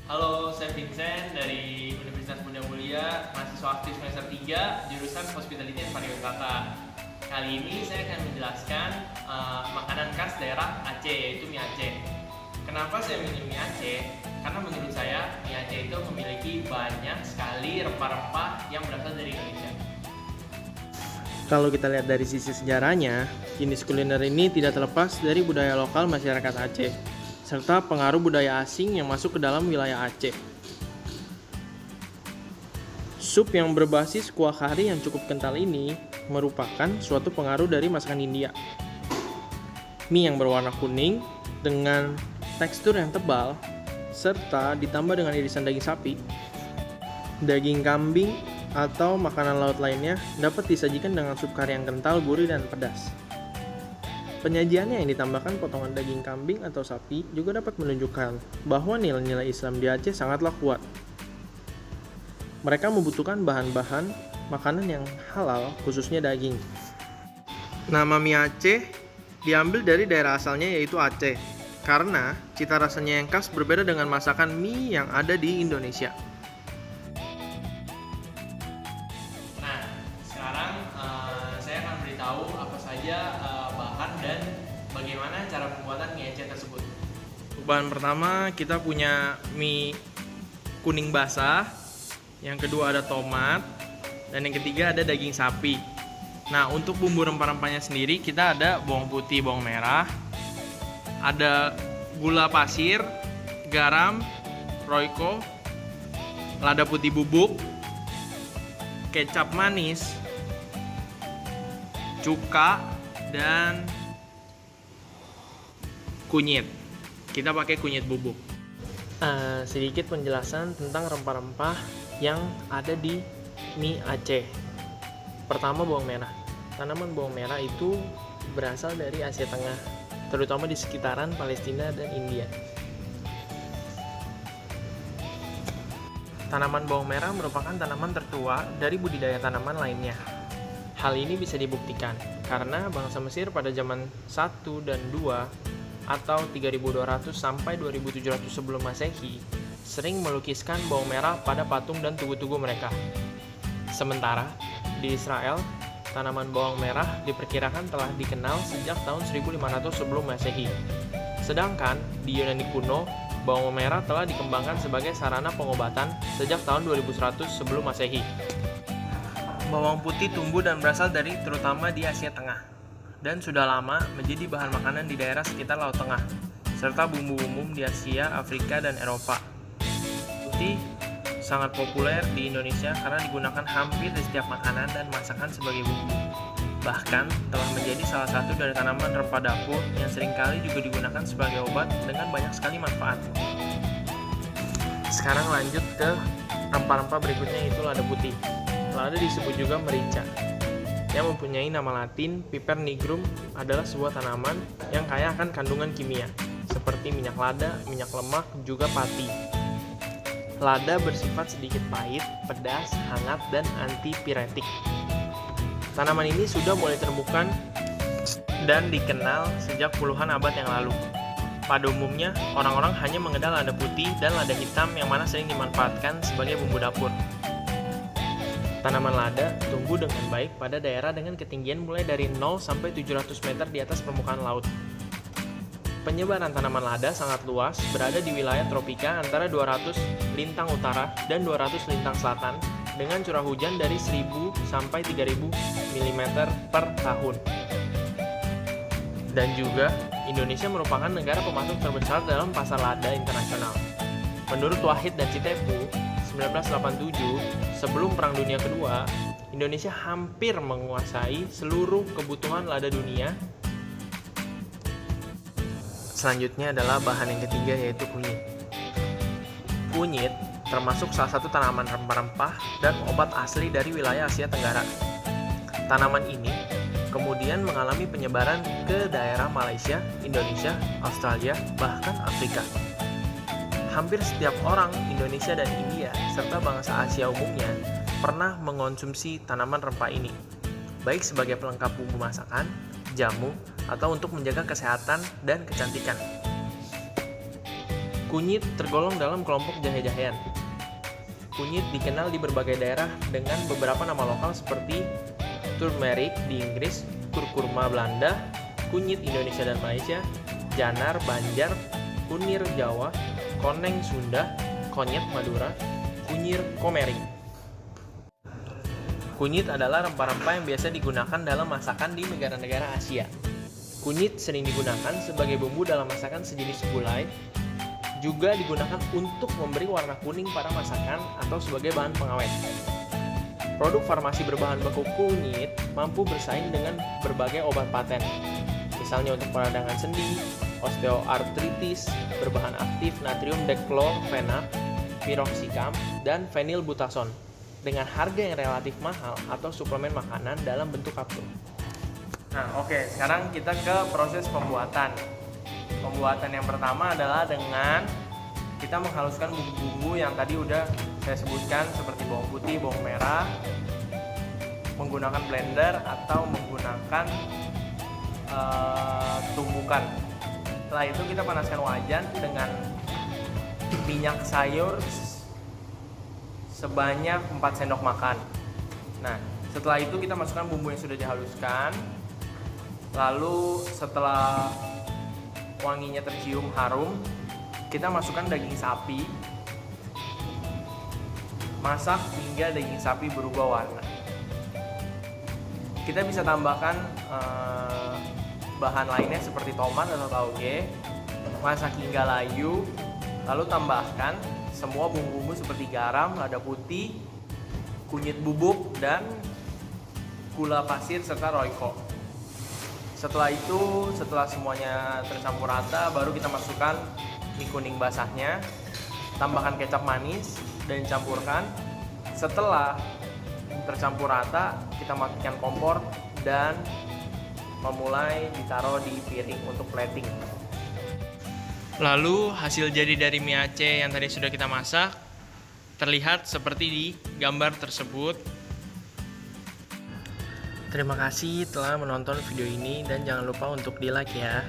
Halo, saya Vincent dari Universitas Bunda Mulia, mahasiswa aktif semester 3, jurusan Hospitality and Pariwisata. Kali ini saya akan menjelaskan makanan khas daerah Aceh, yaitu mie Aceh. Kenapa saya milih mie Aceh? Karena menurut saya mie Aceh itu memiliki banyak sekali rempah-rempah yang berasal dari Indonesia. Kalau kita lihat dari sisi sejarahnya, jenis kuliner ini tidak terlepas dari budaya lokal masyarakat Aceh, serta pengaruh budaya asing yang masuk ke dalam wilayah Aceh. Sup yang berbasis kuah kari yang cukup kental ini merupakan suatu pengaruh dari masakan India. Mie yang berwarna kuning dengan tekstur yang tebal, serta ditambah dengan irisan daging sapi, daging kambing, atau makanan laut lainnya dapat disajikan dengan sup kari yang kental, gurih, dan pedas. Penyajiannya yang ditambahkan potongan daging kambing atau sapi juga dapat menunjukkan bahwa nilai-nilai Islam di Aceh sangatlah kuat. Mereka membutuhkan bahan-bahan makanan yang halal, khususnya daging. Nama mie Aceh diambil dari daerah asalnya yaitu Aceh, karena cita rasanya yang khas berbeda dengan masakan mie yang ada di Indonesia. Nah, sekarang saya akan beritahu apa saja bahan dan bagaimana cara pembuatan mie Aceh tersebut. Bahan pertama kita punya mie kuning basah, yang kedua ada tomat, dan yang ketiga ada daging sapi. Nah, untuk bumbu rempah-rempahnya sendiri kita ada bawang putih, bawang merah, ada gula pasir, garam, royco, lada putih bubuk, kecap manis, cuka, dan kunyit. Kita pakai kunyit bubuk. Sedikit penjelasan tentang rempah-rempah yang ada di mie Aceh. Pertama, bawang merah. Tanaman bawang merah itu berasal dari Asia Tengah, terutama di sekitaran Palestina dan India. Tanaman bawang merah merupakan tanaman tertua dari budidaya tanaman lainnya. Hal ini bisa dibuktikan karena bangsa Mesir pada zaman 1 dan 2 atau 3200 sampai 2700 sebelum Masehi sering melukiskan bawang merah pada patung dan tugu-tugu mereka. Sementara di Israel, tanaman bawang merah diperkirakan telah dikenal sejak tahun 1500 sebelum Masehi. Sedangkan di Yunani kuno, bawang merah telah dikembangkan sebagai sarana pengobatan sejak tahun 2100 sebelum Masehi. Bawang putih tumbuh dan berasal dari terutama di Asia Tengah, dan sudah lama menjadi bahan makanan di daerah sekitar Laut Tengah, serta bumbu umum di Asia, Afrika, dan Eropa. Putih sangat populer di Indonesia karena digunakan hampir di setiap makanan dan masakan sebagai bumbu. Bahkan telah menjadi salah satu dari tanaman rempah dapur yang seringkali juga digunakan sebagai obat dengan banyak sekali manfaat. Sekarang lanjut ke rempah-rempah berikutnya, yaitu lada putih. Lada disebut juga merica, yang mempunyai nama latin Piper nigrum, adalah sebuah tanaman yang kaya akan kandungan kimia seperti minyak lada, minyak lemak, juga pati. Lada bersifat sedikit pahit, pedas, hangat, dan antipiretik. Tanaman ini sudah mulai ditemukan dan dikenal sejak puluhan abad yang lalu. Pada umumnya, orang-orang hanya mengenal lada putih dan lada hitam yang mana sering dimanfaatkan sebagai bumbu dapur. Tanaman lada tumbuh dengan baik pada daerah dengan ketinggian mulai dari 0 sampai 700 meter di atas permukaan laut. Penyebaran tanaman lada sangat luas, berada di wilayah tropika antara 200 lintang utara dan 200 lintang selatan, dengan curah hujan dari 1000 sampai 3000 mm per tahun. Dan juga, Indonesia merupakan negara pemasok terbesar dalam pasar lada internasional. Menurut Wahid dan Sitepu, 1987, sebelum Perang Dunia Kedua, Indonesia hampir menguasai seluruh kebutuhan lada dunia. Selanjutnya adalah bahan yang ketiga, yaitu kunyit. Kunyit termasuk salah satu tanaman rempah-rempah dan obat asli dari wilayah Asia Tenggara. Tanaman ini kemudian mengalami penyebaran ke daerah Malaysia, Indonesia, Australia, bahkan Afrika. Hampir setiap orang Indonesia dan India, serta bangsa Asia umumnya, pernah mengonsumsi tanaman rempah ini, baik sebagai pelengkap bumbu masakan, jamu, atau untuk menjaga kesehatan dan kecantikan. Kunyit tergolong dalam kelompok jahe-jahean. Kunyit dikenal di berbagai daerah dengan beberapa nama lokal seperti turmeric di Inggris, kurkuma Belanda, kunyit Indonesia dan Malaysia, janar Banjar, kunir Jawa, koneng Sunda, konyet Madura, kunyir Komering. Kunyit adalah rempah-rempah yang biasa digunakan dalam masakan di negara-negara Asia. Kunyit sering digunakan sebagai bumbu dalam masakan sejenis gulai, juga digunakan untuk memberi warna kuning pada masakan atau sebagai bahan pengawet. Produk farmasi berbahan baku kunyit mampu bersaing dengan berbagai obat paten, misalnya untuk peradangan sendi, osteoartritis, berbahan aktif natrium deklorfenat, piroxicam, dan fenilbutason, dengan harga yang relatif mahal atau suplemen makanan dalam bentuk kapsul. Nah, oke, sekarang kita ke proses pembuatan. Pembuatan yang pertama adalah dengan kita menghaluskan bumbu-bumbu yang tadi udah saya sebutkan seperti bawang putih, bawang merah, menggunakan blender atau menggunakan tumbukan. Setelah itu kita panaskan wajan dengan minyak sayur sebanyak 4 sendok makan. Nah, setelah itu kita masukkan bumbu yang sudah dihaluskan. Lalu setelah wanginya tercium harum, kita masukkan daging sapi. Masak hingga daging sapi berubah warna. Kita bisa tambahkan bahan lainnya seperti tomat atau tauge. Masak hingga layu. Lalu tambahkan semua bumbu-bumbu seperti garam, lada putih, kunyit bubuk, dan gula pasir serta royco. Setelah itu, setelah semuanya tercampur rata, baru kita masukkan mie kuning basahnya, tambahkan kecap manis, dan campurkan. Setelah tercampur rata, kita matikan kompor dan memulai ditaruh di piring untuk plating. Lalu hasil jadi dari mie Aceh yang tadi sudah kita masak terlihat seperti di gambar tersebut. Terima kasih telah menonton video ini dan jangan lupa untuk di like ya.